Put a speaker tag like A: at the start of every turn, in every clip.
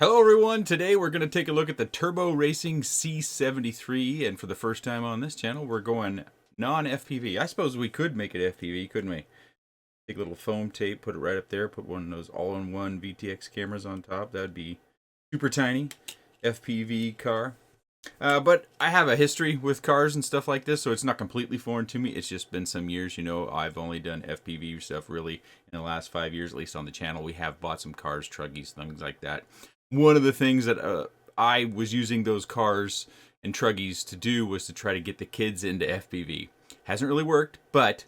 A: Hello everyone, today we're going to take a look at the Turbo Racing C73, and for the first time on this channel we're going non-FPV. I suppose we could make it FPV, couldn't we? Take a little foam tape, put it right up there, put one of those all-in-one VTX cameras on top. That'd be super tiny FPV car. But I have a history with cars and stuff like this, so it's not completely foreign to me. It's just been some years, you know. I've only done FPV stuff really in the last 5 years, at least on the channel. We have bought some cars, truggies, things like that. One of the things that I was using those cars and truggies to do was to try to get the kids into FPV. Hasn't really worked, but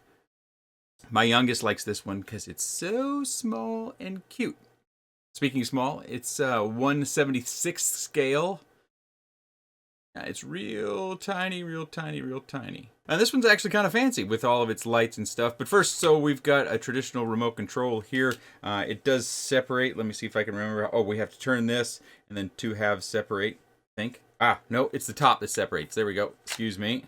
A: my youngest likes this one because it's so small and cute. Speaking of small, it's 1/76 scale. It's real tiny, real tiny, real tiny. And this one's actually kind of fancy with all of its lights and stuff. But first, so we've got a traditional remote control here. It does separate. Let me see if I can remember. Oh, we have to turn this and then two halves separate, I think. No, it's the top that separates. There we go. Excuse me.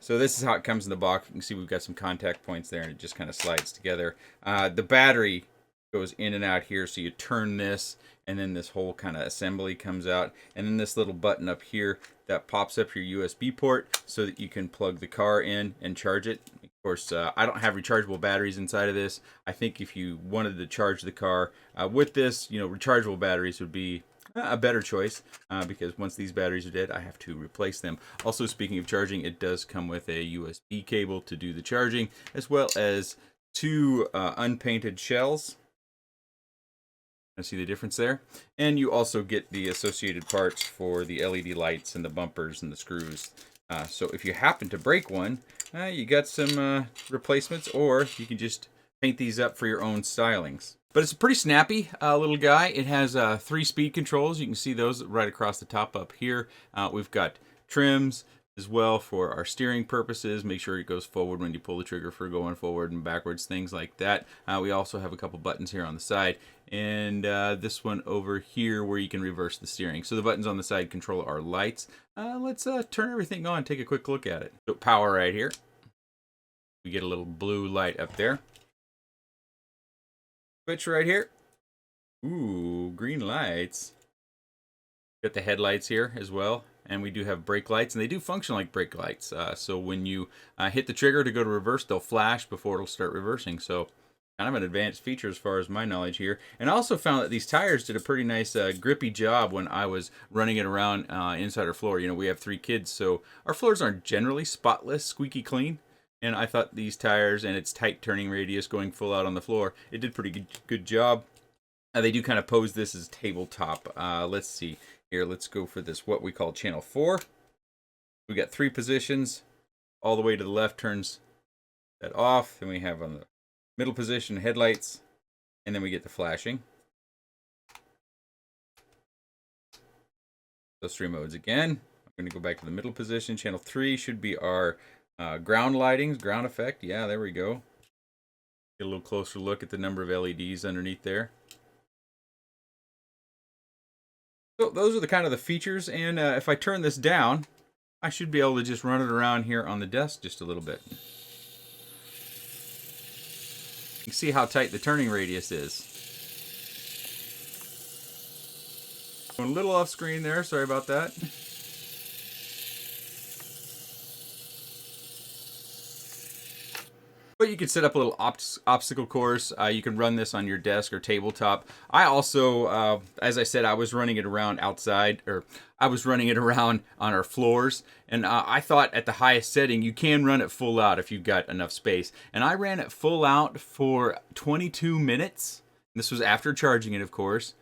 A: So this is how it comes in the box. You can see we've got some contact points there and it just kind of slides together. The battery goes in and out here, so you turn this and then this whole kind of assembly comes out, and then this little button up here that pops up your USB port so that you can plug the car in and charge it. Of course, I don't have rechargeable batteries inside of this. I think if you wanted to charge the car with this, you know, rechargeable batteries would be a better choice because once these batteries are dead, I have to replace them. Also, speaking of charging, it does come with a USB cable to do the charging, as well as two unpainted shells. See the difference there? And you also get the associated parts for the LED lights and the bumpers and the screws. So if you happen to break one, you got some replacements, or you can just paint these up for your own stylings. But it's a pretty snappy little guy. It has 3 speed controls. You can see those right across the top up here. We've got trims as well for our steering purposes. Make sure it goes forward when you pull the trigger for going forward and backwards, things like that. We also have a couple buttons here on the side, and this one over here where you can reverse the steering. So the buttons on the side control our lights. Let's turn everything on, take a quick look at it. So power right here. We get a little blue light up there. Switch right here. Ooh, green lights. Got the headlights here as well. And we do have brake lights, and they do function like brake lights. So when you hit the trigger to go to reverse, they'll flash before it'll start reversing. So kind of an advanced feature as far as my knowledge here. And I also found that these tires did a pretty nice grippy job when I was running it around inside our floor. You know, we have 3 kids, so our floors aren't generally spotless, squeaky clean. And I thought these tires and its tight turning radius going full out on the floor, it did pretty good job. They do kind of pose this as tabletop. Let's see. Here, let's go for this, what we call channel 4. We got 3 positions. All the way to the left turns that off. Then we have on the middle position headlights. And then we get the flashing. Those 3 modes again. I'm going to go back to the middle position. Channel 3 should be our ground lightings, ground effect. Yeah, there we go. Get a little closer look at the number of LEDs underneath there. So those are the kind of the features, and if I turn this down, I should be able to just run it around here on the desk just a little bit. You can see how tight the turning radius is. Going a little off screen there, sorry about that. But you could set up a little obstacle course. You can run this on your desk or tabletop. I also, as I said, I was running it around outside, or I was running it around on our floors. And I thought at the highest setting, you can run it full out if you've got enough space. And I ran it full out for 22 minutes. This was after charging it, of course.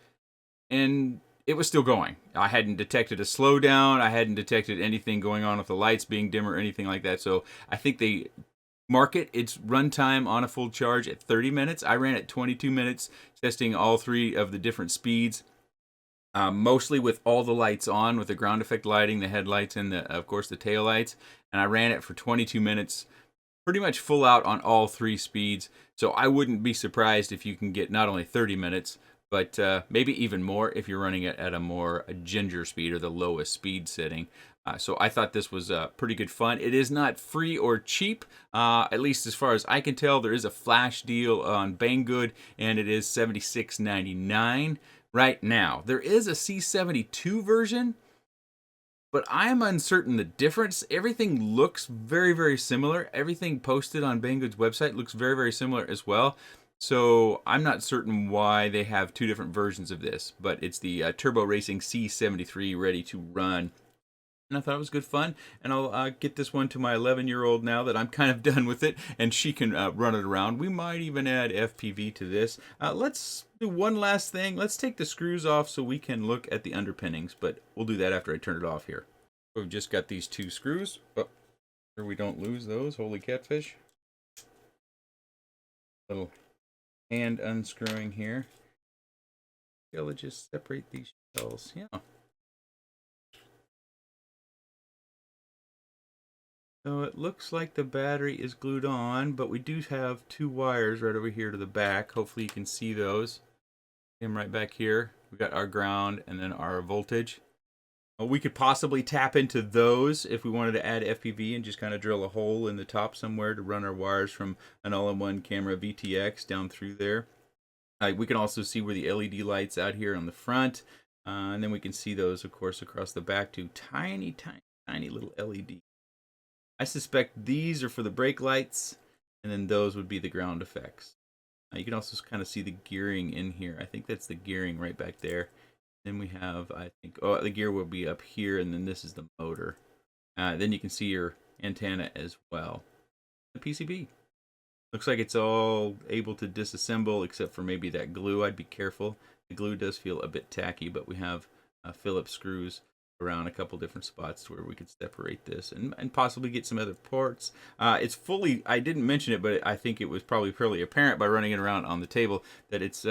A: And it was still going. I hadn't detected a slowdown. I hadn't detected anything going on with the lights being dim or anything like that. So I think they market its runtime on a full charge at 30 minutes. I ran at 22 minutes, testing all 3 of the different speeds, mostly with all the lights on, with the ground effect lighting, the headlights, and of course the tail lights. And I ran it for 22 minutes, pretty much full out on all 3 speeds. So I wouldn't be surprised if you can get not only 30 minutes, but maybe even more if you're running it at a more ginger speed, or the lowest speed setting. So I thought this was pretty good fun. It is not free or cheap, at least as far as I can tell. There is a flash deal on Banggood, and it is $76.99 right now. There is a C72 version, but I am uncertain the difference. Everything looks very, very similar. Everything posted on Banggood's website looks very, very similar as well. So I'm not certain why they have two different versions of this, but it's the Turbo Racing C73 ready to run. And I thought it was good fun, and I'll get this one to my 11-year-old now that I'm kind of done with it, and she can run it around. We might even add FPV to this. Let's do one last thing. Let's take the screws off so we can look at the underpinnings, but we'll do that after I turn it off here. We've just got these two screws. Oh, sure we don't lose those. Holy catfish. Little hand unscrewing here. I'll just separate these shells. Yeah. So it looks like the battery is glued on, but we do have two wires right over here to the back. Hopefully you can see those. Them right back here. We got our ground and then our voltage. We could possibly tap into those if we wanted to add FPV and just kind of drill a hole in the top somewhere to run our wires from an all-in-one camera VTX down through there. We can also see where the LED lights out here on the front. And then we can see those, of course, across the back too. Tiny, tiny, tiny little LED. I suspect these are for the brake lights, and then those would be the ground effects. You can also kind of see the gearing in here. I think that's the gearing right back there. Then we have, I think, oh, the gear will be up here, and then this is the motor. Then you can see your antenna as well. The PCB. Looks like it's all able to disassemble, except for maybe that glue. I'd be careful. The glue does feel a bit tacky, but we have Phillips screws around a couple different spots where we could separate this and possibly get some other ports. It's fully, I didn't mention it, but I think it was probably fairly apparent by running it around on the table that it's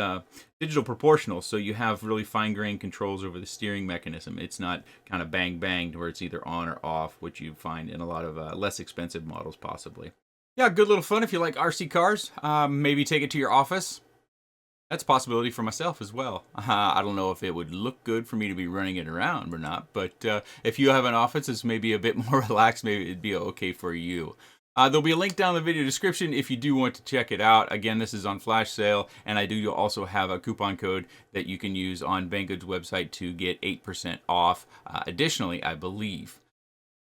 A: digital proportional, so you have really fine-grained controls over the steering mechanism. It's not kind of bang-banged where it's either on or off, which you find in a lot of less expensive models possibly. Yeah, good little fun if you like RC cars. Maybe take it to your office. That's a possibility for myself as well. I don't know if it would look good for me to be running it around or not, but if you have an office that's maybe a bit more relaxed, maybe it'd be okay for you. There'll be a link down in the video description if you do want to check it out. Again, this is on flash sale, and I do also have a coupon code that you can use on Banggood's website to get 8% off additionally, I believe.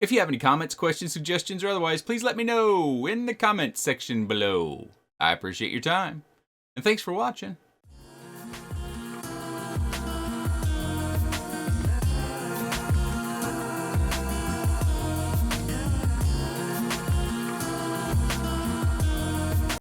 A: If you have any comments, questions, suggestions, or otherwise, please let me know in the comments section below. I appreciate your time, and thanks for watching.